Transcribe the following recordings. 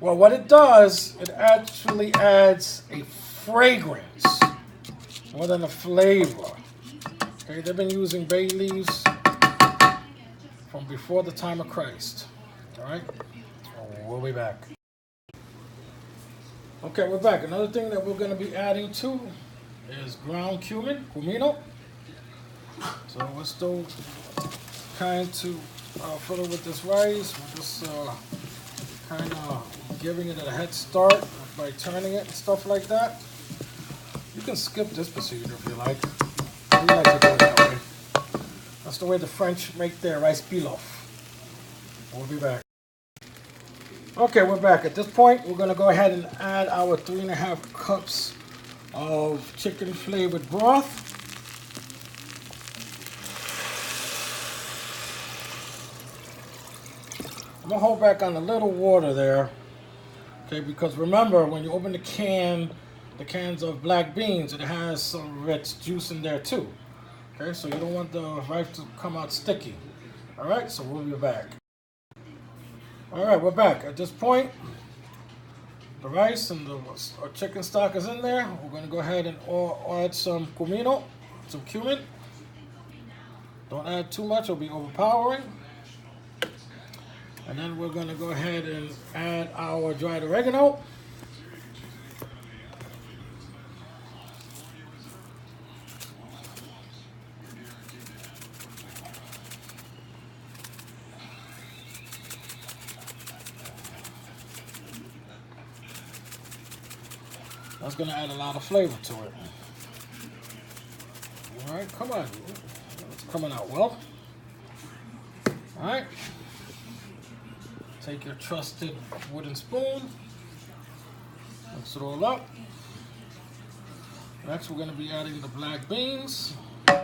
Well, what it does, it actually adds a fragrance more than a flavor. Okay, they've been using bay leaves from before the time of Christ. All right, we'll be back. Okay, we're back. Another thing that we're going to be adding to is ground cumin, cumino. So we're still trying to fill it with this rice. We're just kind of giving it a head start by turning it and stuff like that. You can skip this procedure if you like. We like to do it that way. That's the way the French make their rice pilaf. We'll be back. Okay, we're back. At this point, we're going to go ahead and add our 3.5 cups of chicken flavored broth. I'm going to hold back on a little water there. Okay, because remember, when you open the cans of black beans, it has some rich juice in there too. Okay, so you don't want the rice to come out sticky. All right, so we'll be back. All right, we're back. At this point, the rice and the chicken stock is in there. We're going to go ahead and add some cumino, some cumin. Don't add too much, it'll be overpowering. And then we're going to go ahead and add our dried oregano. That's going to add a lot of flavor to it. All right, come on. It's coming out well. All right. Take your trusted wooden spoon. Mix it all up. Next, we're going to be adding the black beans, which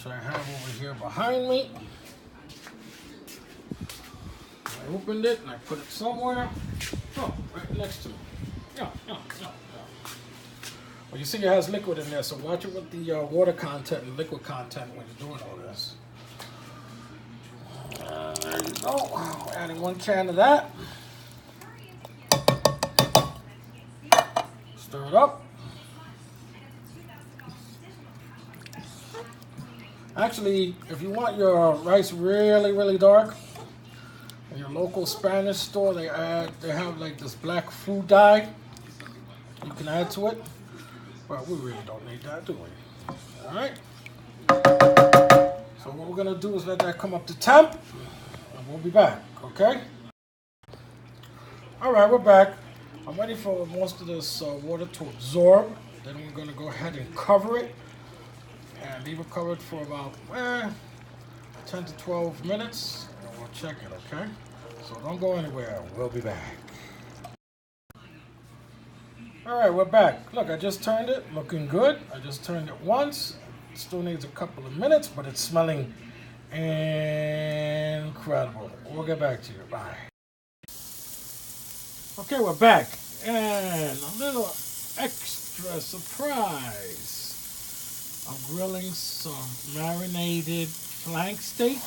I have over here behind me. I opened it and I put it somewhere. Oh, right next to me. Yeah. Well, you see it has liquid in there, so watch it with the water content and liquid content when you're doing all this. There you go. Adding 1 can of that. Stir it up. Actually, if you want your rice really, really dark, in your local Spanish store, they have like this black food dye you can add to it. But we really don't need that, do we? All right. So what we're gonna do is let that come up to temp, and we'll be back. Okay. All right, we're back. I'm ready for most of this water to absorb. Then we're gonna go ahead and cover it, and leave it covered for about 10 to 12 minutes, and we'll check it. Okay. So don't go anywhere. We'll be back. All right, we're back. Look, I just turned it, looking good. I just turned it once. It still needs a couple of minutes, but it's smelling incredible. We'll get back to you. Bye. Okay, we're back. And a little extra surprise. I'm grilling some marinated flank steak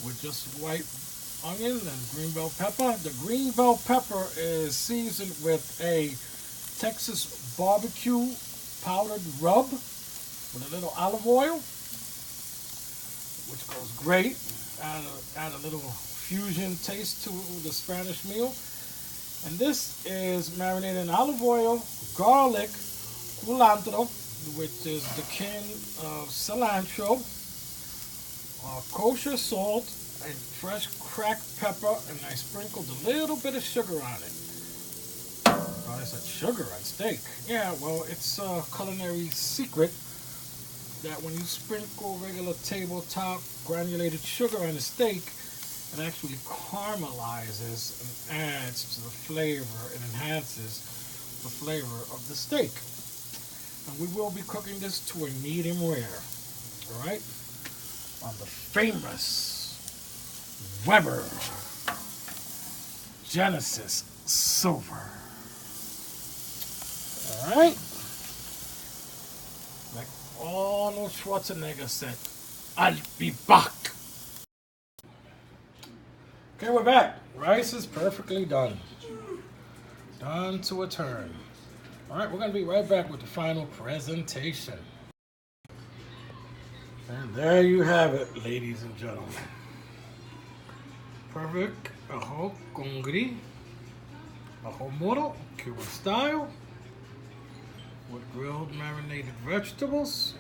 with just white onion and green bell pepper. The green bell pepper is seasoned with a Texas barbecue powdered rub with a little olive oil, which goes great. Add a little fusion taste to the Spanish meal. And this is marinated in olive oil, garlic, culantro, which is the kin of cilantro, kosher salt, and fresh cracked pepper, and I sprinkled a little bit of sugar on it. Oh, I said sugar on steak. Yeah, well, it's a culinary secret that when you sprinkle regular tabletop granulated sugar on a steak, it actually caramelizes and adds to the flavor and enhances the flavor of the steak. And we will be cooking this to a medium rare, all right, on the famous Weber Genesis Silver. All right, like Arnold Schwarzenegger said, I'll be back. Okay, we're back. Rice is perfectly done. Done to a turn. All right, we're going to be right back with the final presentation. And there you have it, ladies and gentlemen. Perfect Arroz Congris, Arroz Moro, Cuban style, with grilled marinated vegetables.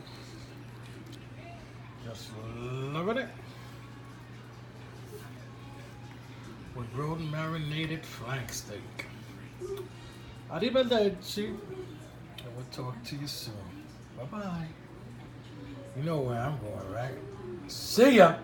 Just loving it. With grilled marinated flank steak. Arrivederci. And we'll talk to you soon. Bye-bye. You know where I'm going, right? See ya.